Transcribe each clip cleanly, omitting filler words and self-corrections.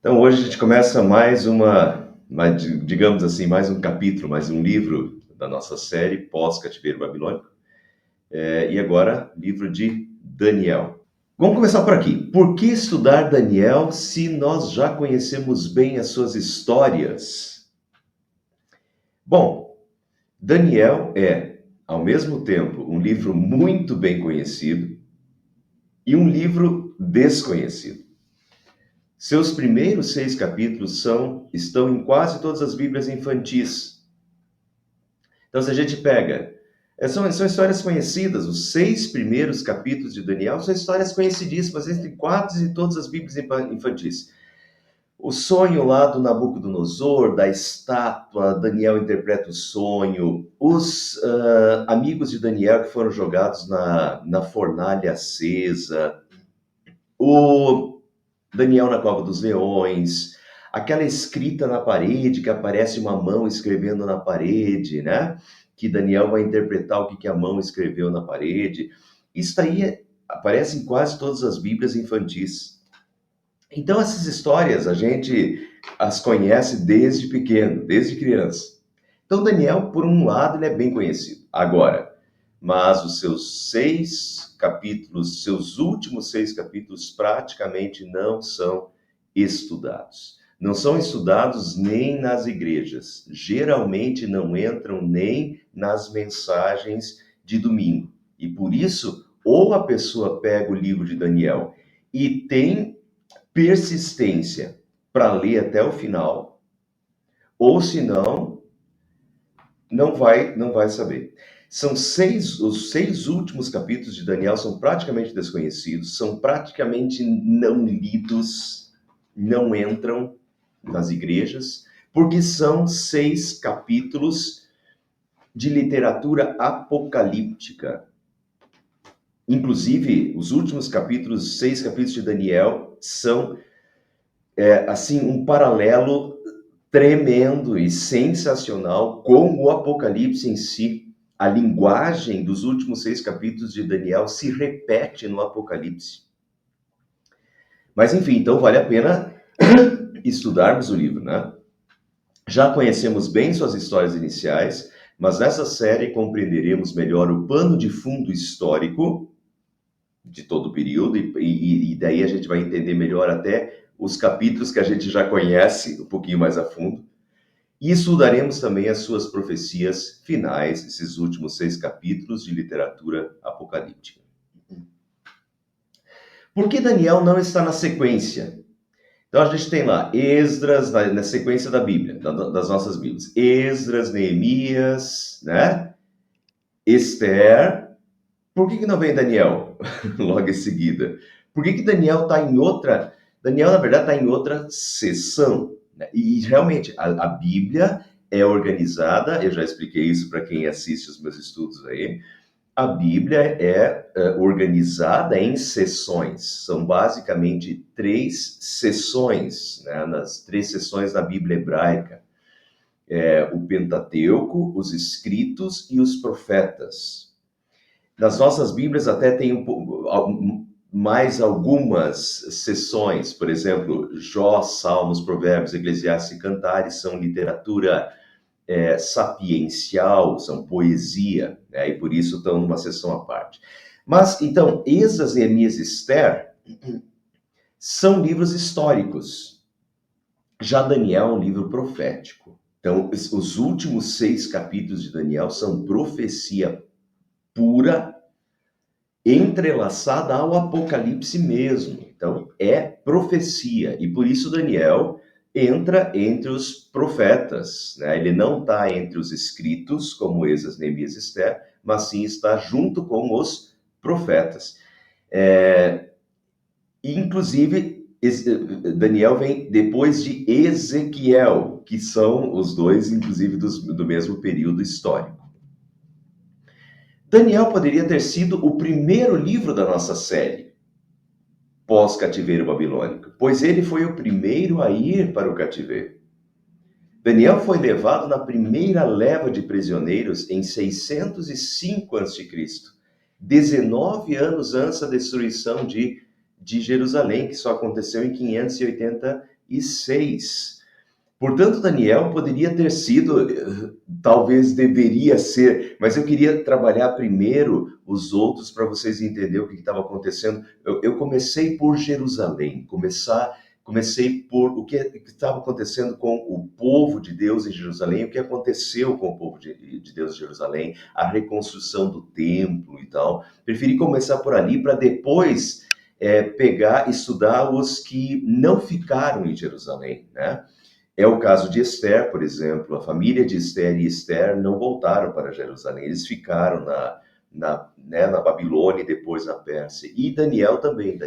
Então, hoje a gente começa digamos assim, mais um capítulo, mais um livro da nossa série Pós-Cativeiro Babilônico. E agora, livro de Daniel. Vamos começar por aqui. Por que estudar Daniel se nós já conhecemos bem as suas histórias? Bom, Daniel é, ao mesmo tempo, um livro muito bem conhecido e um livro desconhecido. Seus primeiros 6 capítulos estão em quase todas as Bíblias infantis. Então, se a gente pega, são histórias conhecidas, os 6 primeiros capítulos de Daniel são histórias conhecidíssimas, entre quase todas as Bíblias infantis. O sonho lá do Nabucodonosor, da estátua, Daniel interpreta o sonho, os amigos de Daniel que foram jogados na fornalha acesa, o Daniel na cova dos leões, aquela escrita na parede, que aparece uma mão escrevendo na parede, né? Que Daniel vai interpretar o que a mão escreveu na parede. Isso aí aparece em quase todas as Bíblias infantis. Então, essas histórias a gente as conhece desde pequeno, desde criança. Então, Daniel, por um lado, ele é bem conhecido. Agora, mas os seus 6 capítulos, seus últimos 6 capítulos, praticamente não são estudados. Não são estudados nem nas igrejas. Geralmente não entram nem nas mensagens de domingo. E por isso, ou a pessoa pega o livro de Daniel e tem persistência para ler até o final, ou senão não vai saber. Os 6 últimos capítulos de Daniel são praticamente desconhecidos, são praticamente não lidos, não entram nas igrejas, porque são 6 capítulos de literatura apocalíptica. Inclusive, os últimos capítulos, 6 capítulos de Daniel, são assim um paralelo tremendo e sensacional com o Apocalipse em si. A linguagem dos últimos 6 capítulos de Daniel se repete no Apocalipse. Mas enfim, então vale a pena estudarmos o livro, né? Já conhecemos bem suas histórias iniciais, mas nessa série compreenderemos melhor o pano de fundo histórico de todo o período, e daí a gente vai entender melhor até os capítulos que a gente já conhece um pouquinho mais a fundo. E estudaremos também as suas profecias finais, esses últimos 6 capítulos de literatura apocalíptica. Por que Daniel não está na sequência? Então a gente tem lá Esdras, na sequência da Bíblia, das nossas Bíblias. Esdras, Neemias, né? Esther. Por que não vem Daniel logo em seguida? Por que Daniel está em outra... Daniel, na verdade, está em outra sessão. Né? E realmente, a Bíblia é organizada, eu já expliquei isso para quem assiste os meus estudos aí, a Bíblia é organizada em sessões, são basicamente 3 sessões, né? Nas 3 sessões da Bíblia hebraica, o Pentateuco, os escritos e os profetas. Nas nossas Bíblias até tem mais algumas sessões, por exemplo, Jó, Salmos, Provérbios, Eclesiastes e Cantares são literatura sapiencial, são poesia, né? E por isso estão numa sessão à parte. Mas, então, Esdras, Neemias e Esther são livros históricos. Já Daniel é um livro profético. Então, os últimos 6 capítulos de Daniel são profecia pura, entrelaçada ao Apocalipse mesmo. Então, é profecia. E por isso Daniel entra entre os profetas, né? Ele não está entre os escritos, como Esdras, Neemias e Esther, mas sim está junto com os profetas. Inclusive, Daniel vem depois de Ezequiel, que são os dois, inclusive, do mesmo período histórico. Daniel poderia ter sido o primeiro livro da nossa série, pós-cativeiro babilônico, pois ele foi o primeiro a ir para o cativeiro. Daniel foi levado na primeira leva de prisioneiros em 605 a.C., 19 anos antes da destruição de Jerusalém, que só aconteceu em 580 6. Portanto, Daniel poderia ter sido, talvez deveria ser, mas eu queria trabalhar primeiro os outros para vocês entenderem o que estava acontecendo. Eu comecei por Jerusalém, comecei por o que estava acontecendo com o povo de Deus em Jerusalém, o que aconteceu com o povo de Deus em Jerusalém, a reconstrução do templo e tal. Preferi começar por ali para depois pegar e estudar os que não ficaram em Jerusalém, né? É o caso de Esther, por exemplo. A família de Esther e Esther não voltaram para Jerusalém, eles ficaram na Babilônia e depois na Pérsia. E Daniel também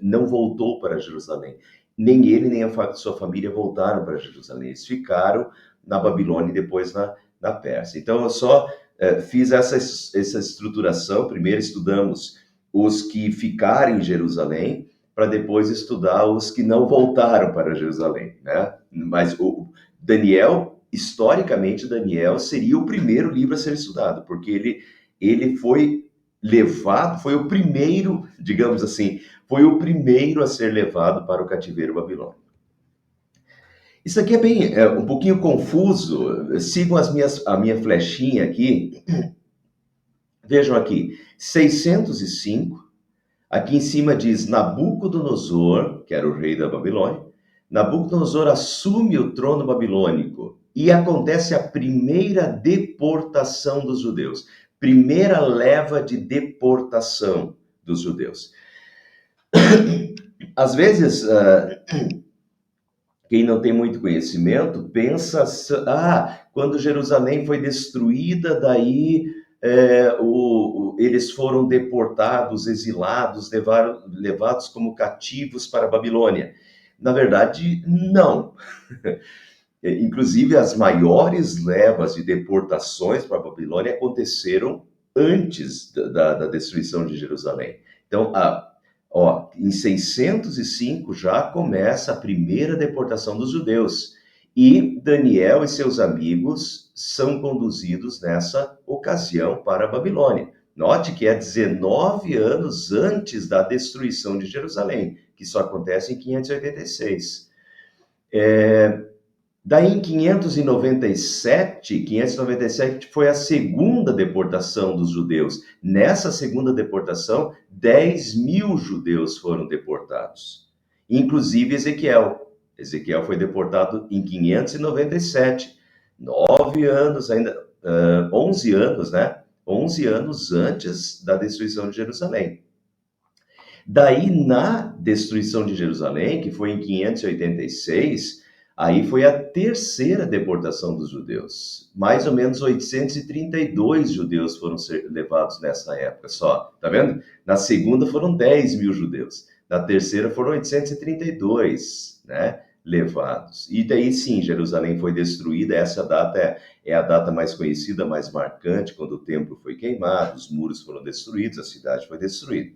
não voltou para Jerusalém. Nem ele, nem a sua família voltaram para Jerusalém. Eles ficaram na Babilônia e depois na Pérsia. Então, eu só fiz essa estruturação. Primeiro estudamos os que ficaram em Jerusalém, para depois estudar os que não voltaram para Jerusalém, né? Mas o Daniel, historicamente, Daniel seria o primeiro livro a ser estudado, porque ele foi levado, foi o primeiro, digamos assim, foi o primeiro a ser levado para o cativeiro babilônico. Isso aqui é um pouquinho confuso, sigam a minha flechinha aqui, vejam aqui, 605, aqui em cima diz Nabucodonosor, que era o rei da Babilônia. Nabucodonosor assume o trono babilônico e acontece a primeira deportação dos judeus. Primeira leva de deportação dos judeus. Às vezes, quem não tem muito conhecimento pensa, quando Jerusalém foi destruída, daí eles foram deportados, exilados, levados como cativos para a Babilônia. Na verdade, não. Inclusive, as maiores levas de deportações para a Babilônia aconteceram antes da destruição de Jerusalém. Então, em 605 já começa a primeira deportação dos judeus. E Daniel e seus amigos são conduzidos nessa ocasião para a Babilônia. Note que é 19 anos antes da destruição de Jerusalém, que só acontece em 586. Daí em 597 foi a segunda deportação dos judeus. Nessa segunda deportação, 10.000 judeus foram deportados, inclusive Ezequiel. Ezequiel foi deportado em 597, 9 anos ainda, 11 anos, né? 11 anos antes da destruição de Jerusalém. Daí, na destruição de Jerusalém, que foi em 586, aí foi a terceira deportação dos judeus. Mais ou menos 832 judeus foram levados nessa época só, tá vendo? Na segunda foram 10.000 judeus. Na terceira foram 832, né, levados. E daí sim, Jerusalém foi destruída. Essa data é a data mais conhecida, mais marcante, quando o templo foi queimado, os muros foram destruídos, a cidade foi destruída.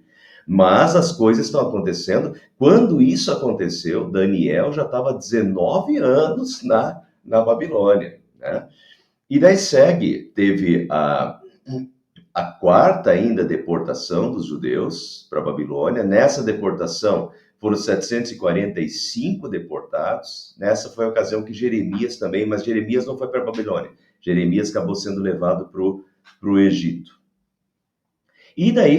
Mas as coisas estão acontecendo. Quando isso aconteceu, Daniel já estava 19 anos na Babilônia, né? E daí teve a quarta ainda deportação dos judeus para a Babilônia. Nessa deportação foram 745 deportados. Nessa foi a ocasião que Jeremias também, mas Jeremias não foi para a Babilônia. Jeremias acabou sendo levado para o Egito. E daí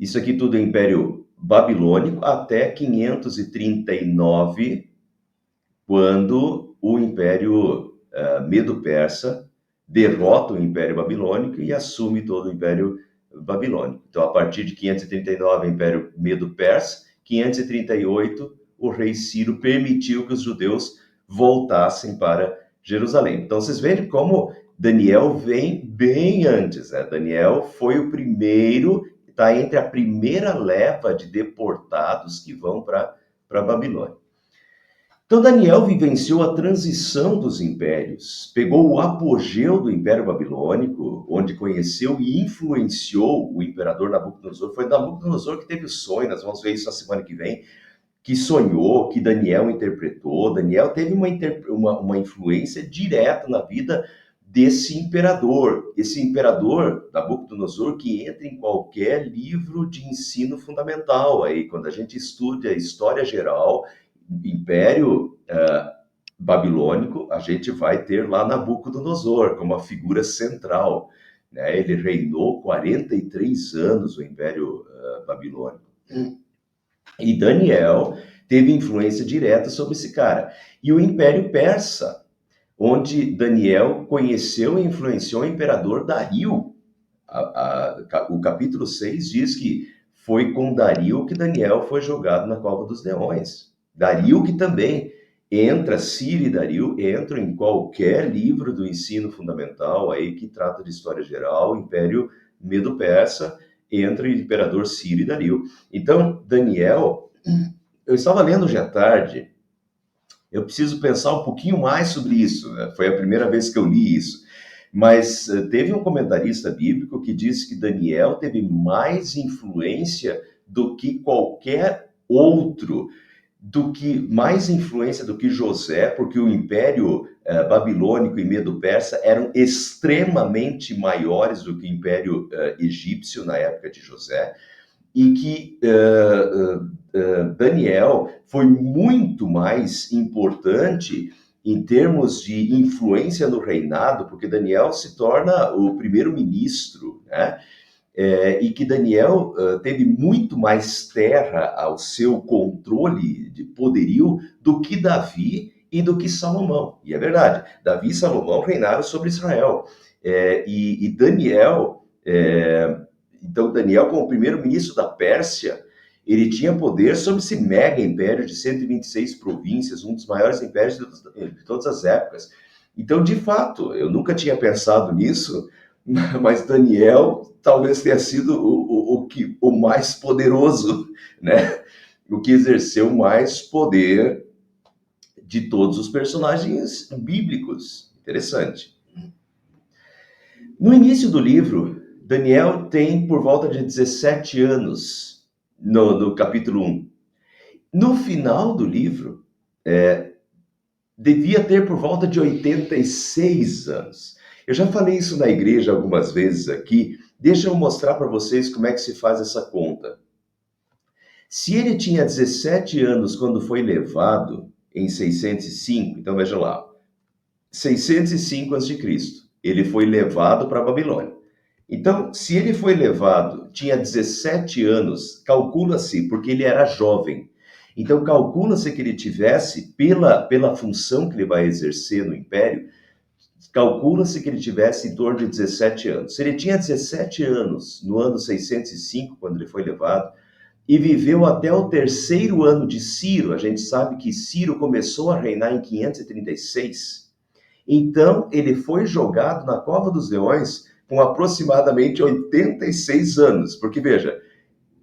isso aqui tudo é Império Babilônico, até 539, quando o Império Medo-Persa derrota o Império Babilônico e assume todo o Império Babilônico. Então, a partir de 539, Império Medo-Persa, 538, o rei Ciro permitiu que os judeus voltassem para Jerusalém. Então, vocês veem como Daniel vem bem antes, né? Daniel foi o primeiro, está entre a primeira leva de deportados que vão para a Babilônia. Então, Daniel vivenciou a transição dos impérios, pegou o apogeu do Império Babilônico, onde conheceu e influenciou o imperador Nabucodonosor. Foi Nabucodonosor que teve o sonho, nós vamos ver isso na semana que vem, que sonhou, que Daniel interpretou. Daniel teve uma influência direta na vida desse imperador. Esse imperador, Nabucodonosor, que entra em qualquer livro de ensino fundamental. Aí, quando a gente estuda a história geral, Império Babilônico, a gente vai ter lá Nabucodonosor como a figura central, né? Ele reinou 43 anos, o Império Babilônico. E Daniel teve influência direta sobre esse cara. E o Império Persa, onde Daniel conheceu e influenciou o imperador Dario. O capítulo 6 diz que foi com Dario que Daniel foi jogado na cova dos leões. Dario que também entra, Ciro e Dario entram em qualquer livro do ensino fundamental aí que trata de história geral, Império Medo-Persa, entra o imperador Ciro e Dario. Então, Daniel, eu estava lendo hoje à tarde, eu preciso pensar um pouquinho mais sobre isso, né? Foi a primeira vez que eu li isso. Mas teve um comentarista bíblico que disse que Daniel teve mais influência do que qualquer outro, mais influência do que José, porque o Império Babilônico e Medo-Persa eram extremamente maiores do que o Império Egípcio na época de José, e que Daniel foi muito mais importante em termos de influência no reinado, porque Daniel se torna o primeiro-ministro, né? E que Daniel teve muito mais terra ao seu controle de poderio do que Davi e do que Salomão. E é verdade, Davi e Salomão reinaram sobre Israel. E Daniel, então Daniel como primeiro-ministro da Pérsia, ele tinha poder sobre esse mega império de 126 províncias, um dos maiores impérios de todas as épocas. Então, de fato, eu nunca tinha pensado nisso, mas Daniel talvez tenha sido o mais poderoso, né? O que exerceu mais poder de todos os personagens bíblicos. Interessante. No início do livro, Daniel tem por volta de 17 anos, no capítulo 1. No final do livro, devia ter por volta de 86 anos. Eu já falei isso na igreja algumas vezes aqui. Deixa eu mostrar para vocês como é que se faz essa conta. Se ele tinha 17 anos quando foi levado em 605, então veja lá, 605 a.C., ele foi levado para a Babilônia. Então, se ele foi levado, tinha 17 anos, calcula-se, porque ele era jovem. Então, calcula-se que ele tivesse, pela função que ele vai exercer no Império, calcula-se que ele tivesse em torno de 17 anos. Se ele tinha 17 anos no ano 605, quando ele foi levado, e viveu até o terceiro ano de Ciro, a gente sabe que Ciro começou a reinar em 536, então ele foi jogado na cova dos leões com aproximadamente 86 anos, porque veja,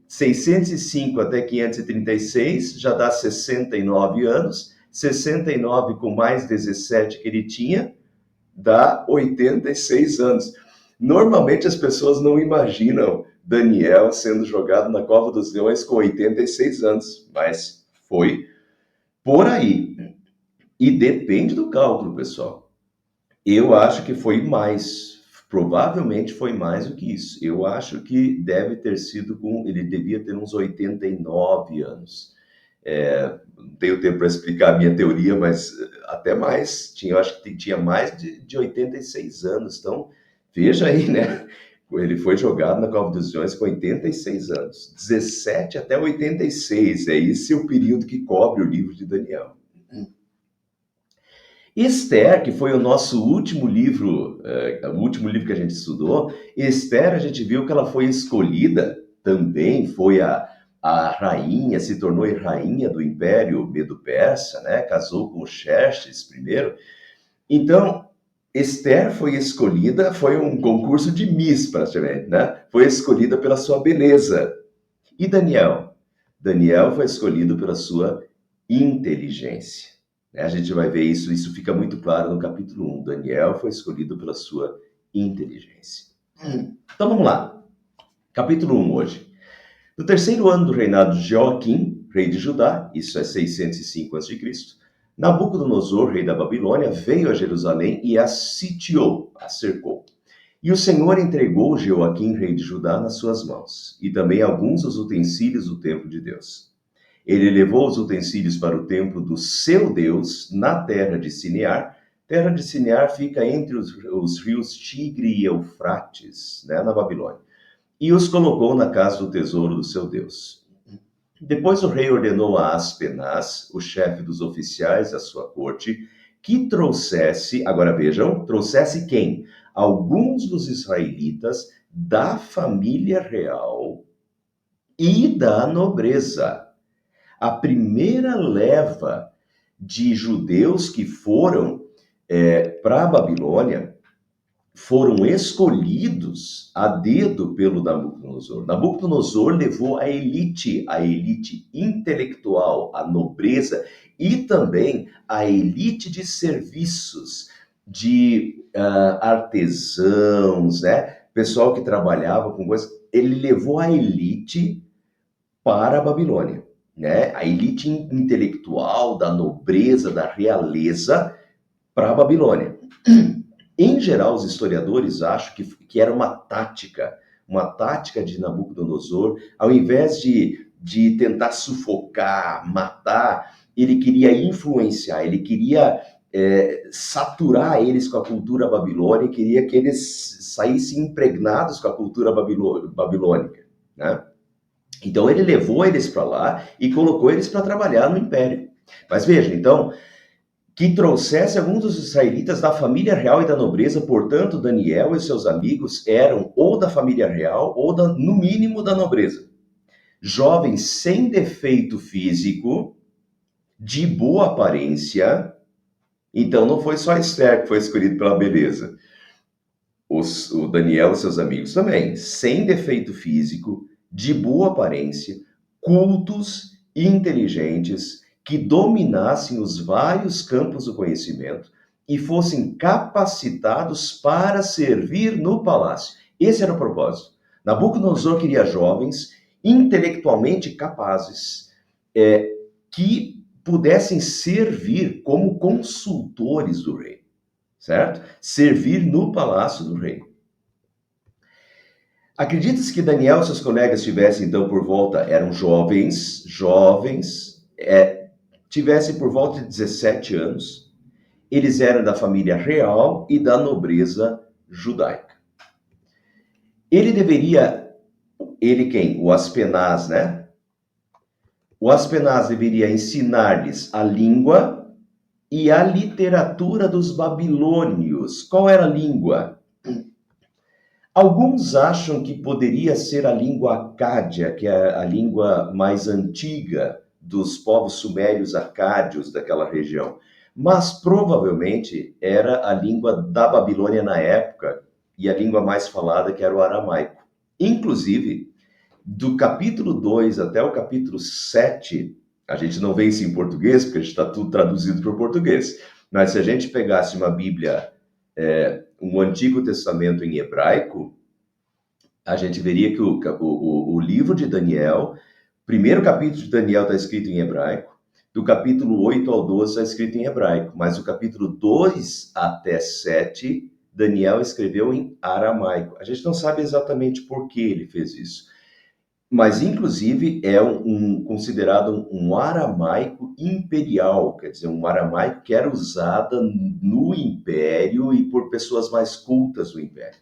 605 até 536 já dá 69 anos, 69 com mais 17 que ele tinha, dá 86 anos. Normalmente as pessoas não imaginam Daniel sendo jogado na cova dos leões com 86 anos, mas foi por aí. E depende do cálculo, pessoal. Eu acho que foi mais, provavelmente foi mais do que isso. Eu acho que deve ter sido ele devia ter uns 89 anos. Não tenho tempo para explicar a minha teoria, mas até mais. Eu acho que tinha mais de 86 anos. Então, veja aí, né? Ele foi jogado na Cova dos Leões com 86 anos. 17 até 86. Esse o período que cobre o livro de Daniel. Esther, que foi o nosso último livro, o último livro que a gente estudou, Esther, a gente viu que ela foi escolhida, também foi a rainha, se tornou rainha do Império Medo-Persa, né? Casou com Xerxes primeiro. Então, Esther foi escolhida, foi um concurso de Miss, praticamente, né? Foi escolhida pela sua beleza. E Daniel? Daniel foi escolhido pela sua inteligência. A gente vai ver isso fica muito claro no capítulo 1. Daniel foi escolhido pela sua inteligência. Então vamos lá. Capítulo 1 hoje. No terceiro ano do reinado de Joaquim, rei de Judá, isso é 605 a.C., Nabucodonosor, rei da Babilônia, veio a Jerusalém e a sitiou, a cercou. E o Senhor entregou Joaquim, rei de Judá, nas suas mãos, e também alguns dos utensílios do templo de Deus. Ele levou os utensílios para o templo do seu Deus, na terra de Sinear. Terra de Sinear fica entre os rios Tigre e Eufrates, né, na Babilônia. E os colocou na casa do tesouro do seu Deus. Depois o rei ordenou a Aspenaz, o chefe dos oficiais da sua corte, que trouxesse, agora vejam, trouxesse quem? Alguns dos israelitas da família real e da nobreza. A primeira leva de judeus que foram para a Babilônia foram escolhidos a dedo pelo Nabucodonosor. Nabucodonosor levou a elite intelectual, a nobreza e também a elite de serviços, de artesãos, né? Pessoal que trabalhava com coisas. Ele levou a elite para a Babilônia, né? A elite intelectual, da nobreza, da realeza para a Babilônia. Em geral, os historiadores acham que era uma tática de Nabucodonosor, ao invés de tentar sufocar, matar, ele queria influenciar, ele queria saturar eles com a cultura babilônica, queria que eles saíssem impregnados com a cultura babilônica, né? Então ele levou eles para lá e colocou eles para trabalhar no império. Mas veja, então, que trouxesse alguns dos israelitas da família real e da nobreza, portanto, Daniel e seus amigos eram ou da família real ou, no mínimo, da nobreza. Jovens sem defeito físico, de boa aparência. Então, não foi só Esther que foi escolhido pela beleza. O Daniel e seus amigos também, sem defeito físico, de boa aparência, cultos, inteligentes, que dominassem os vários campos do conhecimento e fossem capacitados para servir no palácio. Esse era o propósito. Nabucodonosor queria jovens intelectualmente capazes, que pudessem servir como consultores do rei, certo? Servir no palácio do rei. Acredita-se que Daniel e seus colegas tivessem, então, por volta, eram jovens, tivessem por volta de 17 anos. Eles eram da família real e da nobreza judaica. Ele quem? O Aspenaz, né? O Aspenaz deveria ensinar-lhes a língua e a literatura dos babilônios. Qual era a língua? Alguns acham que poderia ser a língua acádia, que é a língua mais antiga dos povos sumérios acádios daquela região, mas provavelmente era a língua da Babilônia na época e a língua mais falada, que era o aramaico. Inclusive, do capítulo 2 até o capítulo 7, a gente não vê isso em português, porque está tudo traduzido para o português, mas se a gente pegasse uma Bíblia, um Antigo Testamento em hebraico, a gente veria que o livro de Daniel, primeiro capítulo de Daniel está escrito em hebraico, do capítulo 8 ao 12 está escrito em hebraico, mas do capítulo 2 até 7, Daniel escreveu em aramaico. A gente não sabe exatamente por que ele fez isso, mas inclusive é considerado um aramaico imperial, quer dizer, um aramaico que era usado no império e por pessoas mais cultas do império.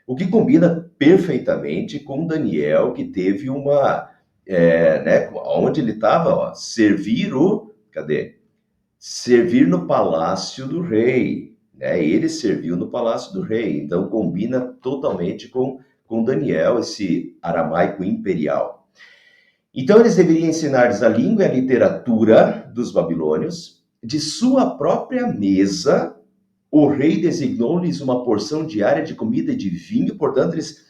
O que combina perfeitamente com Daniel, que teve onde ele estava, servir no palácio do rei, né? Ele serviu no palácio do rei, então combina totalmente com Daniel, esse aramaico imperial. Então eles deveriam ensinar-lhes a língua e a literatura dos babilônios, de sua própria mesa. O rei designou-lhes uma porção diária de comida e de vinho, portanto, eles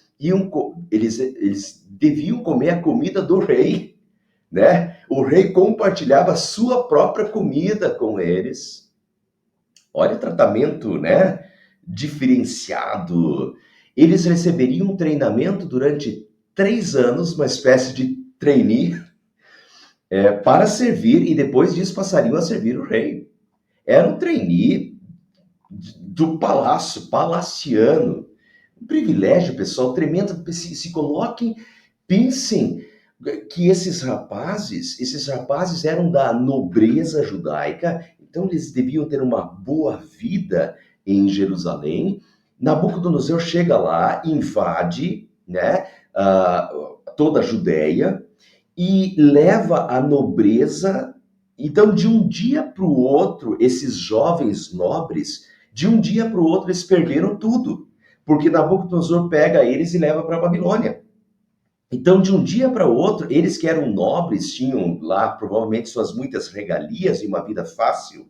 deviam comer a comida do rei, né? O rei compartilhava a sua própria comida com eles. Olha o tratamento, né? Diferenciado. Eles receberiam um treinamento durante 3 anos, uma espécie de trainee, para servir, e depois disso passariam a servir o rei. Era um trainee do palácio, palaciano. Um privilégio, pessoal, tremendo. Se coloquem, pensem que esses rapazes eram da nobreza judaica, então eles deviam ter uma boa vida em Jerusalém. Nabucodonosor chega lá, invade, né, ah, toda a Judéia e leva a nobreza. Então, de um dia para o outro, esses jovens nobres, de um dia para o outro, eles perderam tudo, porque Nabucodonosor pega eles e leva para a Babilônia. Então, de um dia para o outro, eles que eram nobres, tinham lá provavelmente suas muitas regalias e uma vida fácil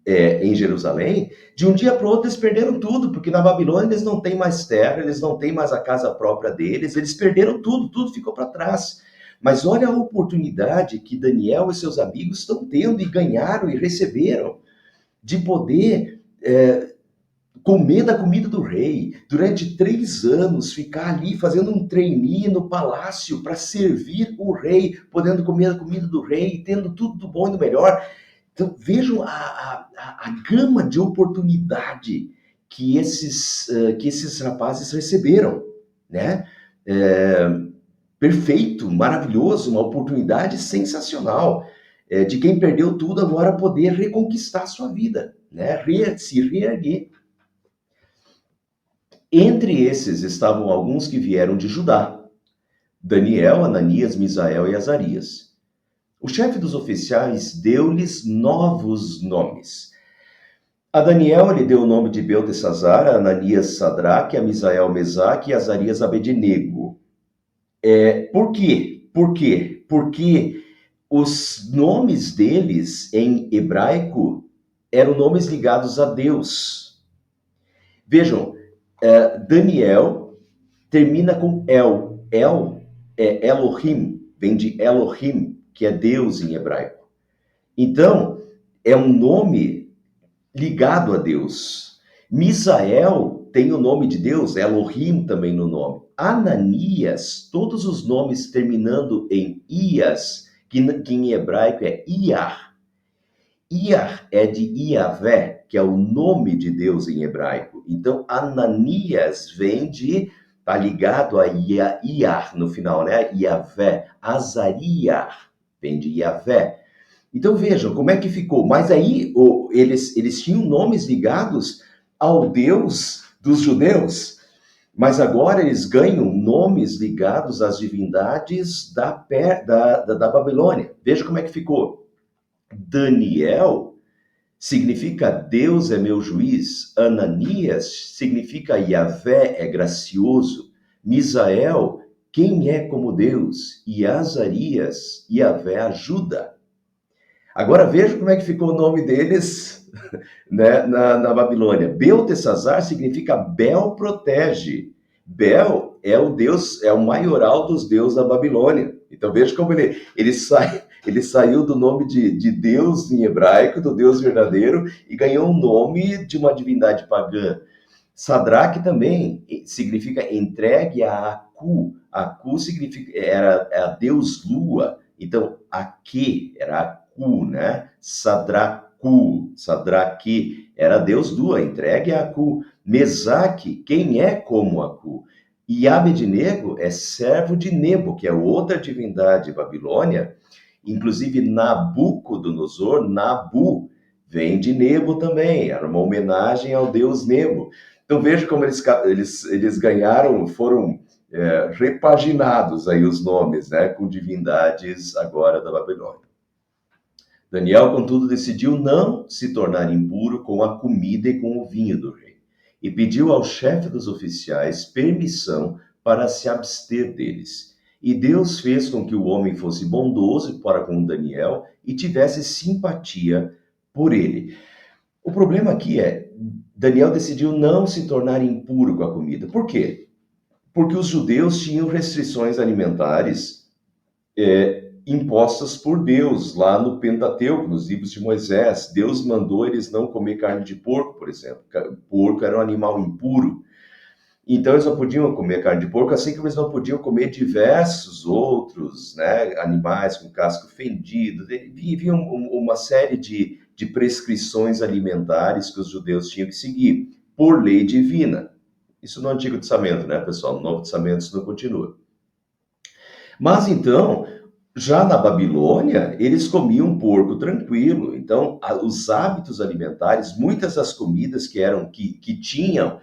em Jerusalém, de um dia para o outro eles perderam tudo, porque na Babilônia eles não têm mais terra, eles não têm mais a casa própria deles, eles perderam tudo, tudo ficou para trás. Mas olha a oportunidade que Daniel e seus amigos estão tendo e ganharam e receberam de poder comer da comida do rei, durante 3 anos ficar ali fazendo um trainee no palácio para servir o rei, podendo comer a comida do rei, tendo tudo do bom e do melhor. Então vejam a gama de oportunidade que esses rapazes receberam, né? Perfeito, maravilhoso, uma oportunidade sensacional de quem perdeu tudo agora poder reconquistar a sua vida, né? Se reerguer. Entre esses estavam alguns que vieram de Judá: Daniel, Ananias, Misael e Azarias. O chefe dos oficiais deu-lhes novos nomes. A Daniel ele deu o nome de Beltesazar, a Ananias Sadraque, a Misael Mesaque e a Azarias Abednego. Por quê? Por quê? Porque os nomes deles em hebraico eram nomes ligados a Deus. Vejam, Daniel termina com El. El é Elohim, vem de Elohim, que é Deus em hebraico. Então, é um nome ligado a Deus. Misael tem o nome de Deus, Elohim também no nome. Ananias, todos os nomes terminando em Ias, que em hebraico é Iar. Iar é de Iavé, que é o nome de Deus em hebraico. Então, Ananias vem de, tá ligado a Iar no final, né? Iavé. Azariar vem de Iavé. Então vejam como é que ficou. Mas aí eles tinham nomes ligados ao Deus dos judeus. Mas agora eles ganham nomes ligados às divindades da Babilônia. Veja como é que ficou. Daniel significa Deus é meu juiz. Ananias significa Yahvé é gracioso. Misael, quem é como Deus? E Azarias, Yahvé ajuda. Agora veja como é que ficou o nome deles, né, na Babilônia. Beltesazar significa Bel protege. Bel é o deus, é o maioral dos deuses da Babilônia. Então veja como ele saiu do nome de Deus em hebraico, do Deus verdadeiro, e ganhou o nome de uma divindade pagã. Sadraque também significa entregue a Aku. Aku era a deus lua. Então, Ake era Aku, né? Sadraque era deus lua, entregue a Aku. Mesaque, quem é como Aku? E Abednego é servo de Nebo, que é outra divindade babilônia. Inclusive, Nabucodonosor, Nabu, vem de Nebo também, era uma homenagem ao deus Nebo. Então veja como eles ganharam, foram repaginados aí os nomes, né, com divindades agora da Babilônia. Daniel, contudo, decidiu não se tornar impuro com a comida e com o vinho do rei, e pediu ao chefe dos oficiais permissão para se abster deles. E Deus fez com que o homem fosse bondoso para com Daniel e tivesse simpatia por ele. O problema aqui Daniel decidiu não se tornar impuro com a comida. Por quê? Porque os judeus tinham restrições alimentares impostas por Deus, lá no Pentateuco, nos livros de Moisés. Deus mandou eles não comer carne de porco, por exemplo. Porco era um animal impuro. Então eles não podiam comer carne de porco, assim como eles não podiam comer diversos outros, né, animais com casco fendido. Havia uma série de prescrições alimentares que os judeus tinham que seguir, por lei divina. Isso no Antigo Testamento, né, pessoal? No Novo Testamento isso não continua. Mas então, já na Babilônia, eles comiam porco tranquilo. Então, os hábitos alimentares, muitas das comidas que tinham,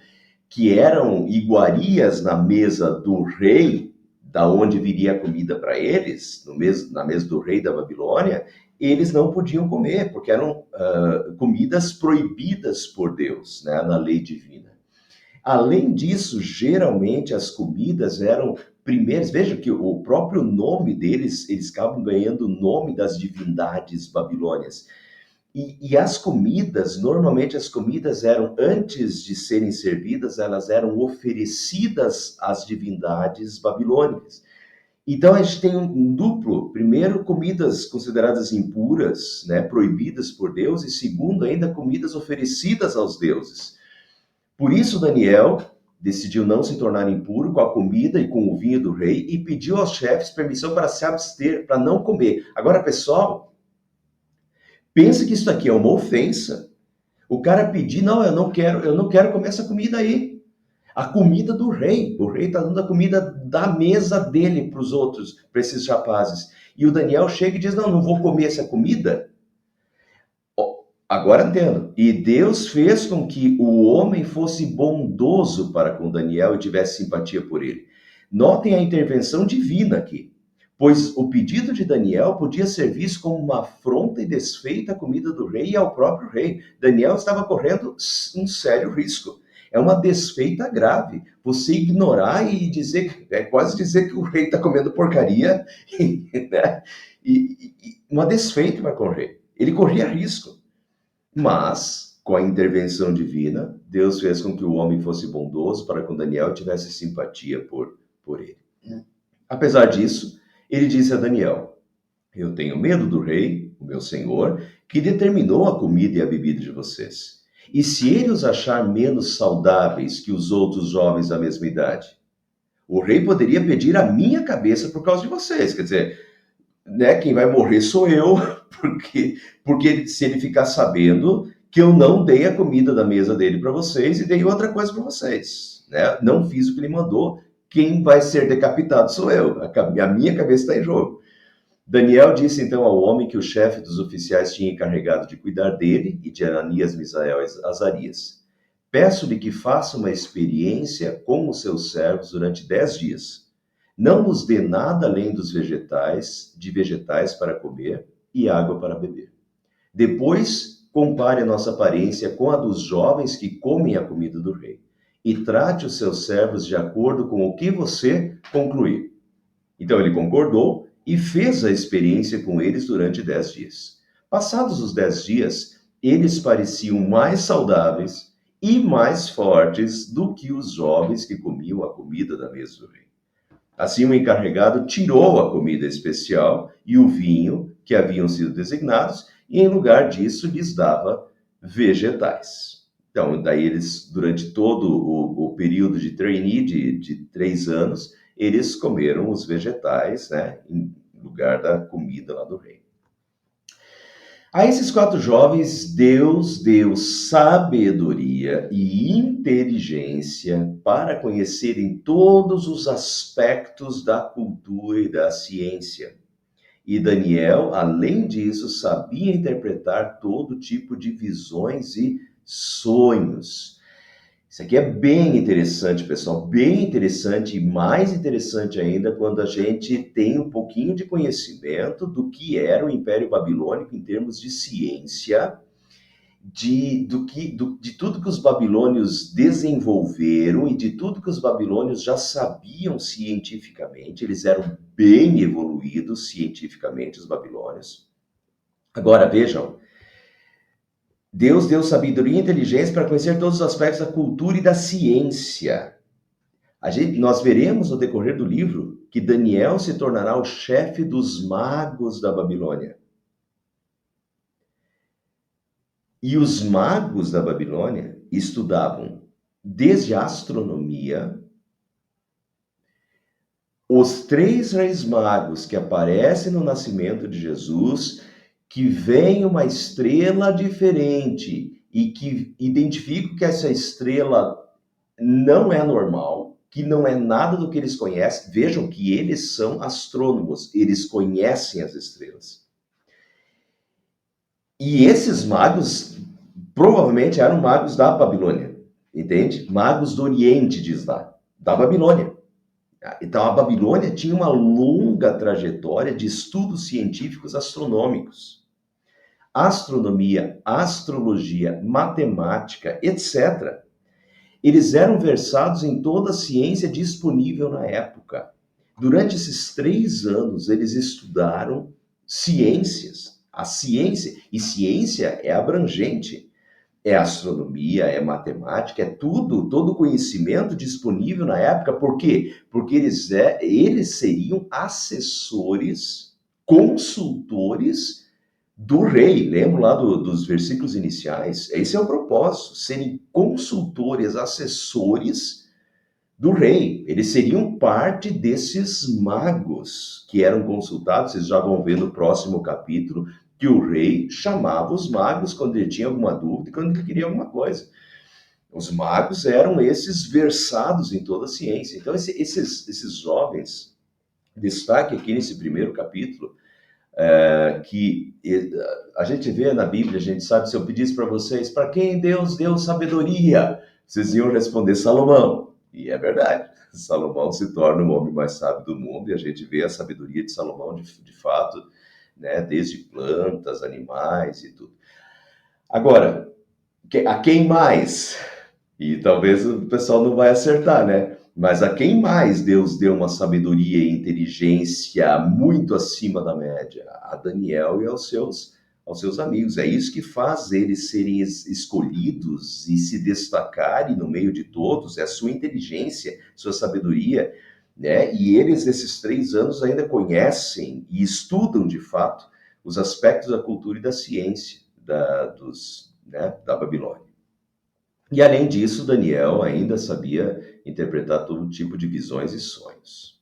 que eram iguarias na mesa do rei, da onde viria a comida para eles, na mesa do rei da Babilônia, eles não podiam comer, porque eram comidas proibidas por Deus, né, na lei divina. Além disso, geralmente as comidas eram primeiras. Veja que o próprio nome deles, eles acabam ganhando o nome das divindades babilônias. E as comidas, normalmente as comidas eram, antes de serem servidas, elas eram oferecidas às divindades babilônicas. Então a gente tem um duplo. Primeiro, comidas consideradas impuras, né, proibidas por Deus, e segundo, ainda comidas oferecidas aos deuses. Por isso, Daniel decidiu não se tornar impuro com a comida e com o vinho do rei e pediu aos chefes permissão para se abster, para não comer. Agora, pessoal, pensa que isso aqui é uma ofensa. O cara pedir, não, eu não quero comer essa comida aí. A comida do rei. O rei está dando a comida da mesa dele para os outros, para esses rapazes. E o Daniel chega e diz, não, não vou comer essa comida. Agora entendo. E Deus fez com que o homem fosse bondoso para com Daniel e tivesse simpatia por ele. Notem a intervenção divina aqui, pois o pedido de Daniel podia ser visto como uma afronta e desfeita à comida do rei e ao próprio rei. Daniel estava correndo um sério risco. É uma desfeita grave. Você ignorar e dizer, é quase dizer que o rei está comendo porcaria, né? Uma desfeita para com o rei. Ele corria risco. Mas, com a intervenção divina, Deus fez com que o homem fosse bondoso para com Daniel e tivesse simpatia por ele. Apesar disso, ele disse a Daniel, eu tenho medo do rei, o meu senhor, que determinou a comida e a bebida de vocês. E se ele os achar menos saudáveis que os outros jovens da mesma idade, o rei poderia pedir a minha cabeça por causa de vocês. Quer dizer, né, quem vai morrer sou eu, porque se ele ficar sabendo que eu não dei a comida da mesa dele para vocês e dei outra coisa para vocês, né? Não fiz o que ele mandou, quem vai ser decapitado sou eu, a minha cabeça está em jogo. Daniel disse então ao homem que o chefe dos oficiais tinha encarregado de cuidar dele e de Ananias, Misael e Azarias. Peço-lhe que faça uma experiência com os seus servos durante 10 dias. Não nos dê nada além de vegetais para comer e água para beber. Depois, compare a nossa aparência com a dos jovens que comem a comida do rei. E trate os seus servos de acordo com o que você concluir. Então ele concordou e fez a experiência com eles durante 10 dias. Passados os 10 dias, eles pareciam mais saudáveis e mais fortes do que os jovens que comiam a comida da mesa do rei. Assim, o encarregado tirou a comida especial e o vinho que haviam sido designados, e em lugar disso lhes dava vegetais. Então, daí eles, durante todo o período de trainee de 3 anos, eles comeram os vegetais, né, em lugar da comida lá do rei. A esses 4 jovens, Deus deu sabedoria e inteligência para conhecerem todos os aspectos da cultura e da ciência. E Daniel, além disso, sabia interpretar todo tipo de visões e sonhos. Isso aqui é bem interessante, pessoal, bem interessante e mais interessante ainda quando a gente tem um pouquinho de conhecimento do que era o Império Babilônico em termos de ciência, de tudo que os babilônios desenvolveram e de tudo que os babilônios já sabiam cientificamente. Eles eram bem evoluídos cientificamente, os babilônios. Agora, vejam, Deus deu sabedoria e inteligência para conhecer todos os aspectos da cultura e da ciência. Nós veremos no decorrer do livro que Daniel se tornará o chefe dos magos da Babilônia. E os magos da Babilônia estudavam desde a astronomia, os 3 reis magos que aparecem no nascimento de Jesus, que vem uma estrela diferente e que identificam que essa estrela não é normal, que não é nada do que eles conhecem. Vejam que eles são astrônomos, eles conhecem as estrelas. E esses magos provavelmente eram magos da Babilônia, entende? Magos do Oriente, diz lá, da Babilônia. Então a Babilônia tinha uma longa trajetória de estudos científicos astronômicos. Astronomia, astrologia, matemática, etc. Eles eram versados em toda a ciência disponível na época. Durante esses 3 anos, eles estudaram ciências. A ciência, e ciência é abrangente. É astronomia, é matemática, é tudo, todo conhecimento disponível na época. Por quê? Porque eles seriam assessores, consultores do rei. Lembra lá dos versículos iniciais? Esse é o propósito, serem consultores, assessores do rei. Eles seriam parte desses magos que eram consultados. Vocês já vão ver no próximo capítulo que o rei chamava os magos quando ele tinha alguma dúvida, quando ele queria alguma coisa. Os magos eram esses versados em toda a ciência. Então, esses jovens, destaque aqui nesse primeiro capítulo, que a gente vê na Bíblia, a gente sabe, se eu pedisse para vocês, para quem Deus deu sabedoria, vocês iam responder Salomão. E é verdade, Salomão se torna o homem mais sábio do mundo, e a gente vê a sabedoria de Salomão de fato, né, desde plantas, animais e tudo. Agora, a quem mais? E talvez o pessoal não vai acertar, né? Mas a quem mais Deus deu uma sabedoria e inteligência muito acima da média? A Daniel e aos seus amigos. É isso que faz eles serem escolhidos e se destacarem no meio de todos, é a sua inteligência, sua sabedoria, né? E eles, nesses 3 anos, ainda conhecem e estudam, de fato, os aspectos da cultura e da ciência da Babilônia. E além disso, Daniel ainda sabia interpretar todo tipo de visões e sonhos.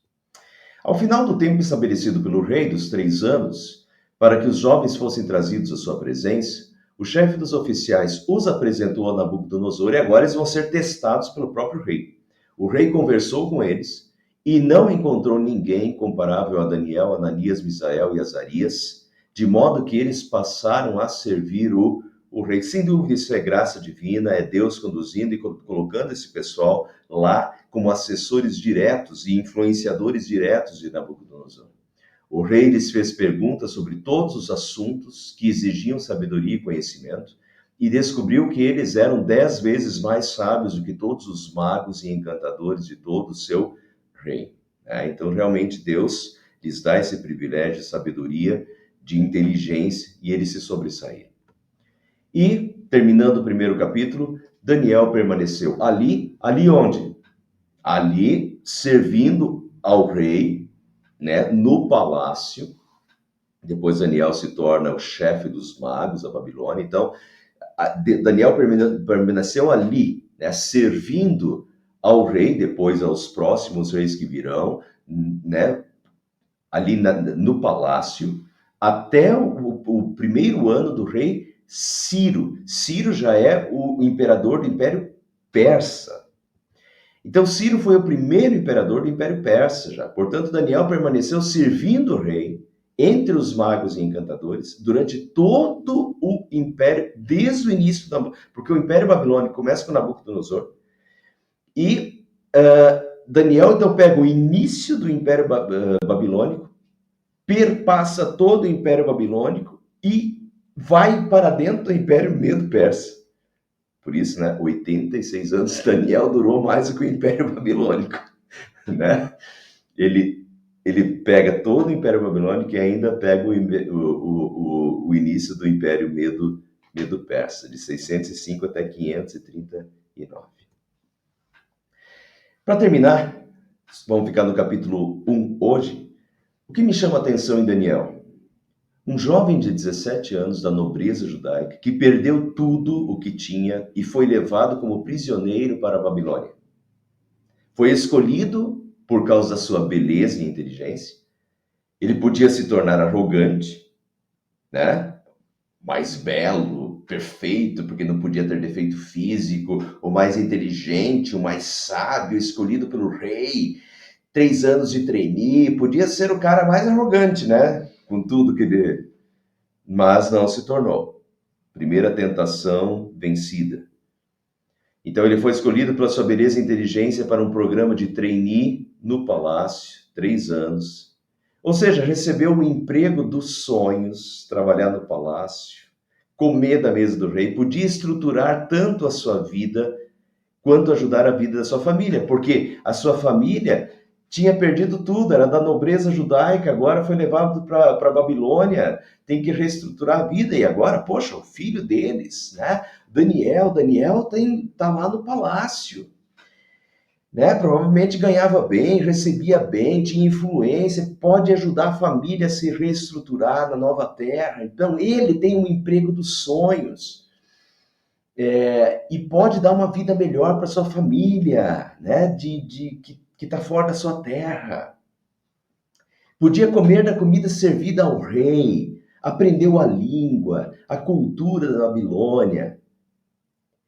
Ao final do tempo estabelecido pelo rei, dos 3 anos, para que os jovens fossem trazidos à sua presença, o chefe dos oficiais os apresentou a Nabucodonosor e agora eles vão ser testados pelo próprio rei. O rei conversou com eles e não encontrou ninguém comparável a Daniel, Ananias, Misael e Azarias, de modo que eles passaram a servir o rei. Sem dúvida, isso é graça divina, é Deus conduzindo e colocando esse pessoal lá como assessores diretos e influenciadores diretos de Nabucodonosor. O rei lhes fez perguntas sobre todos os assuntos que exigiam sabedoria e conhecimento e descobriu que eles eram 10 vezes mais sábios do que todos os magos e encantadores de todo o seu reino. Então, realmente, Deus lhes dá esse privilégio de sabedoria, de inteligência, e eles se sobressaíram. E, terminando o primeiro capítulo, Daniel permaneceu ali onde? Ali, servindo ao rei, né, no palácio. Depois Daniel se torna o chefe dos magos da Babilônia. Então, Daniel permaneceu ali, né, servindo ao rei, depois aos próximos reis que virão, né, ali no palácio, até o primeiro ano do rei Ciro. Ciro já é o imperador do Império Persa. Então, Ciro foi o primeiro imperador do Império Persa já. Portanto, Daniel permaneceu servindo o rei entre os magos e encantadores durante todo o império, desde o início porque o Império Babilônico começa com Nabucodonosor. E Daniel, então, pega o início do Império Babilônico, perpassa todo o Império Babilônico e vai para dentro do Império Medo-Persa. Por isso, né, 86 anos, Daniel durou mais do que o Império Babilônico, né? Ele pega todo o Império Babilônico e ainda pega o início do Império Medo-Persa, de 605 até 539. Para terminar, vamos ficar no capítulo 1 hoje. O que me chama a atenção em Daniel? Um jovem de 17 anos da nobreza judaica que perdeu tudo o que tinha e foi levado como prisioneiro para a Babilônia. Foi escolhido por causa da sua beleza e inteligência. Ele podia se tornar arrogante, né? Mais belo, perfeito, porque não podia ter defeito físico, o mais inteligente, o mais sábio, escolhido pelo rei, 3 anos de trainee, podia ser o cara mais arrogante, né? Com tudo que ele... Mas não se tornou. Primeira tentação vencida. Então ele foi escolhido pela sua beleza e inteligência para um programa de trainee no palácio, 3 anos. Ou seja, recebeu o emprego dos sonhos, trabalhar no palácio, comer da mesa do rei, podia estruturar tanto a sua vida quanto ajudar a vida da sua família, porque a sua família tinha perdido tudo, era da nobreza judaica, agora foi levado para a Babilônia, tem que reestruturar a vida, e agora, poxa, o filho deles, né? Daniel tá lá no palácio, né? Provavelmente ganhava bem, recebia bem, tinha influência, pode ajudar a família a se reestruturar na nova terra. Então, ele tem um emprego dos sonhos. E pode dar uma vida melhor para sua família, né? Que está fora da sua terra. Podia comer da comida servida ao rei, aprendeu a língua, a cultura da Babilônia.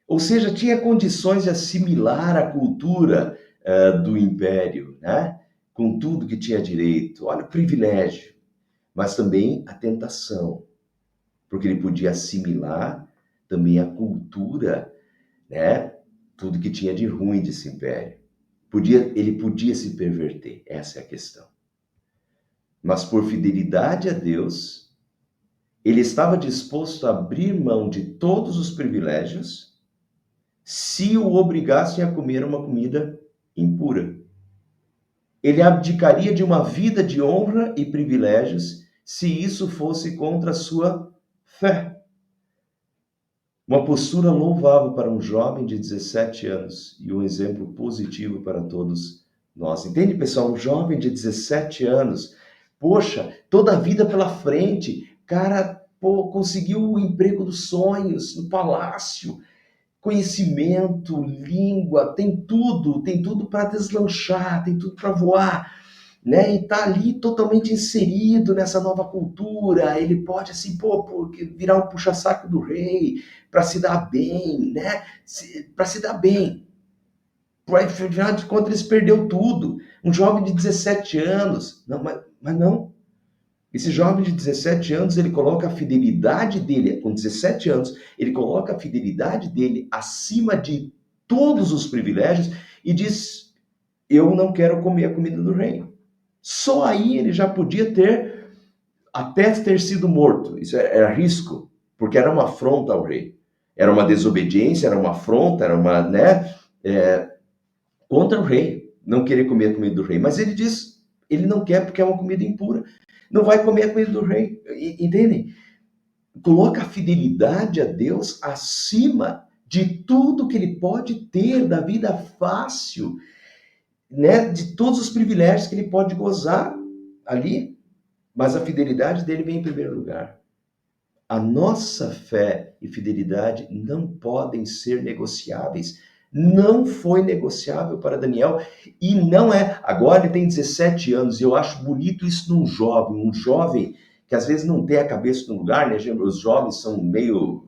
Ou seja, tinha condições de assimilar a cultura do império, né? Com tudo que tinha direito. Olha o privilégio, mas também a tentação, porque ele podia assimilar também a cultura, né? Tudo que tinha de ruim desse império. Ele podia se perverter, essa é a questão. Mas por fidelidade a Deus, ele estava disposto a abrir mão de todos os privilégios se o obrigassem a comer uma comida impura. Ele abdicaria de uma vida de honra e privilégios se isso fosse contra a sua fé. Uma postura louvável para um jovem de 17 anos e um exemplo positivo para todos nós. Entende, pessoal? Um jovem de 17 anos, poxa, toda a vida pela frente, cara, conseguiu o emprego dos sonhos no palácio, conhecimento, língua, tem tudo para deslanchar, tem tudo para voar, né? E tá ali totalmente inserido nessa nova cultura. Ele pode assim, virar um puxa-saco do rei para se dar bem, né? Para se dar bem. Afinal de contas, eles perdeu tudo. Um jovem de 17 anos, não, mas não. Esse jovem de 17 anos, ele coloca a fidelidade dele, com 17 anos, ele coloca a fidelidade dele acima de todos os privilégios e diz: eu não quero comer a comida do rei. Só aí ele já podia até ter sido morto. Isso era risco, porque era uma afronta ao rei. Era uma desobediência, era uma afronta, era uma, né, contra o rei, não querer comer a comida do rei. Mas ele diz, ele não quer porque é uma comida impura. Não vai comer a comida do rei. Entendem? Coloca a fidelidade a Deus acima de tudo que ele pode ter da vida fácil, né? De todos os privilégios que ele pode gozar ali. Mas a fidelidade dele vem em primeiro lugar. A nossa fé e fidelidade não podem ser negociáveis. Não foi negociável para Daniel e não é. Agora ele tem 17 anos e eu acho bonito isso num jovem. Um jovem que às vezes não tem a cabeça no lugar, né? Os jovens são meio,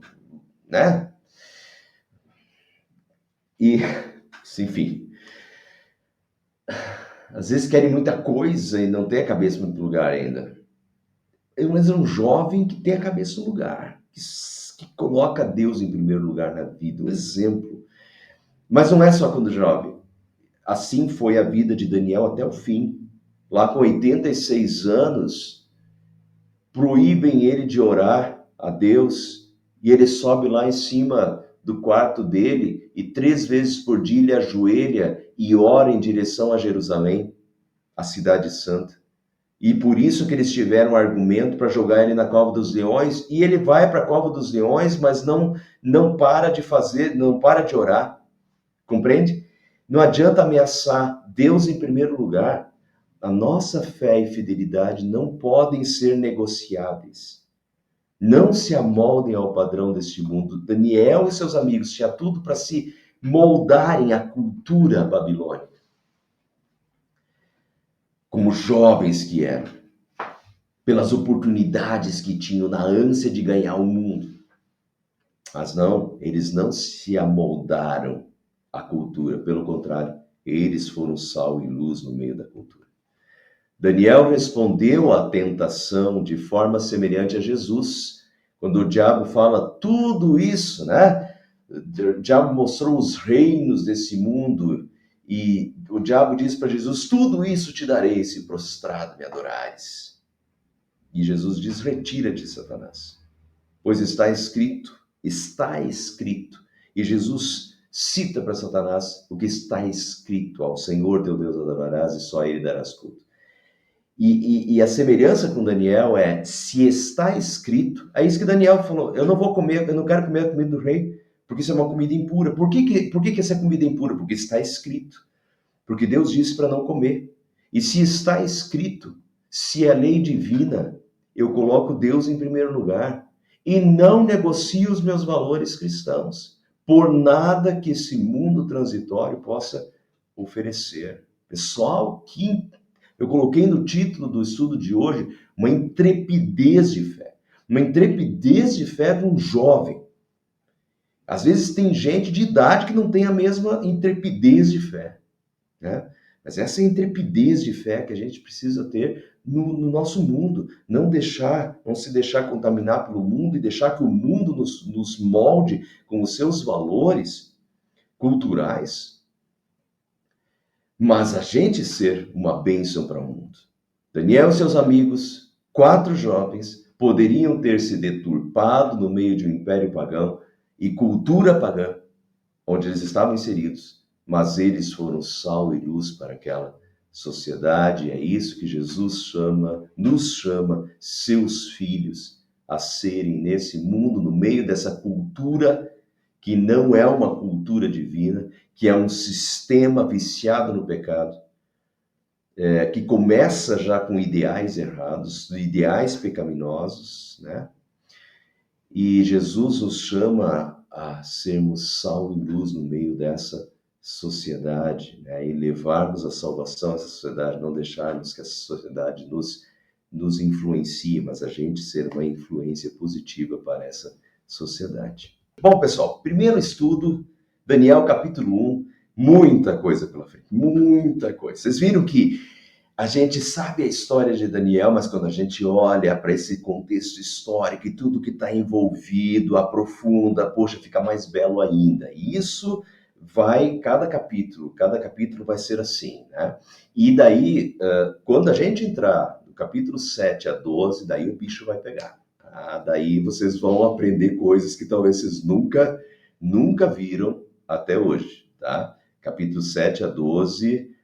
né? E, enfim, às vezes querem muita coisa e não tem a cabeça no lugar ainda. Mas é um jovem que tem a cabeça no lugar, que coloca Deus em primeiro lugar na vida, um exemplo. Mas não é só quando jovem. Assim foi a vida de Daniel até o fim. Lá com 86 anos, proíbem ele de orar a Deus, e ele sobe lá em cima do quarto dele, e 3 vezes por dia ele ajoelha e ora em direção a Jerusalém, a cidade santa. E por isso que eles tiveram argumento para jogar ele na cova dos leões, e ele vai para a cova dos leões, mas não para de fazer, não para de orar. Compreende? Não adianta ameaçar Deus em primeiro lugar. A nossa fé e fidelidade não podem ser negociáveis. Não se amoldem ao padrão deste mundo. Daniel e seus amigos tinham tudo para se moldarem à cultura babilônica. Como jovens que eram, pelas oportunidades que tinham, na ânsia de ganhar o mundo. Mas não, eles não se amoldaram à cultura, pelo contrário, eles foram sal e luz no meio da cultura. Daniel respondeu à tentação de forma semelhante a Jesus. Quando o diabo fala tudo isso, né? O diabo mostrou os reinos desse mundo e o diabo diz para Jesus: tudo isso te darei se prostrado me adorares. E Jesus diz: retira-te, Satanás, pois está escrito. E Jesus cita para Satanás o que está escrito: ao Senhor teu Deus adorarás e só a ele darás culto. E a semelhança com Daniel é, se está escrito, é isso que Daniel falou: eu não vou comer, eu não quero comer a comida do rei, porque isso é uma comida impura. Por que essa comida é impura? Porque está escrito. Porque Deus disse para não comer. E se está escrito, se é lei divina, eu coloco Deus em primeiro lugar e não negocio os meus valores cristãos por nada que esse mundo transitório possa oferecer. Pessoal, que eu coloquei no título do estudo de hoje uma intrepidez de fé. Uma intrepidez de fé de um jovem. Às vezes tem gente de idade que não tem a mesma intrepidez de fé, né? Mas essa é a intrepidez de fé que a gente precisa ter no nosso mundo. Não se deixar contaminar pelo mundo e deixar que o mundo nos molde com os seus valores culturais, mas a gente ser uma bênção para o mundo. Daniel e seus amigos, 4 jovens, poderiam ter se deturpado no meio de um império pagão e cultura pagã, onde eles estavam inseridos, mas eles foram sal e luz para aquela sociedade. É isso que Jesus nos chama, seus filhos, a serem nesse mundo, no meio dessa cultura que não é uma cultura divina, que é um sistema viciado no pecado, que começa já com ideais errados, ideais pecaminosos, né? E Jesus nos chama a sermos sal e luz no meio dessa sociedade, né? E levarmos a salvação a essa sociedade, não deixarmos que essa sociedade nos influencie, mas a gente ser uma influência positiva para essa sociedade. Bom, pessoal, primeiro estudo, Daniel capítulo 1, muita coisa pela frente, muita coisa. Vocês viram que a gente sabe a história de Daniel, mas quando a gente olha para esse contexto histórico e tudo que está envolvido, aprofunda, poxa, fica mais belo ainda. E isso vai, cada capítulo vai ser assim, né? E daí, quando a gente entrar do capítulo 7 a 12, daí o bicho vai pegar. Tá? Daí vocês vão aprender coisas que talvez vocês nunca viram até hoje, tá? Capítulo 7 a 12...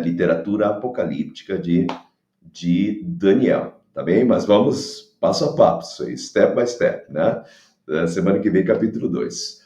literatura apocalíptica de Daniel, tá bem? Mas vamos passo a passo, step by step, né? Semana que vem, capítulo 2.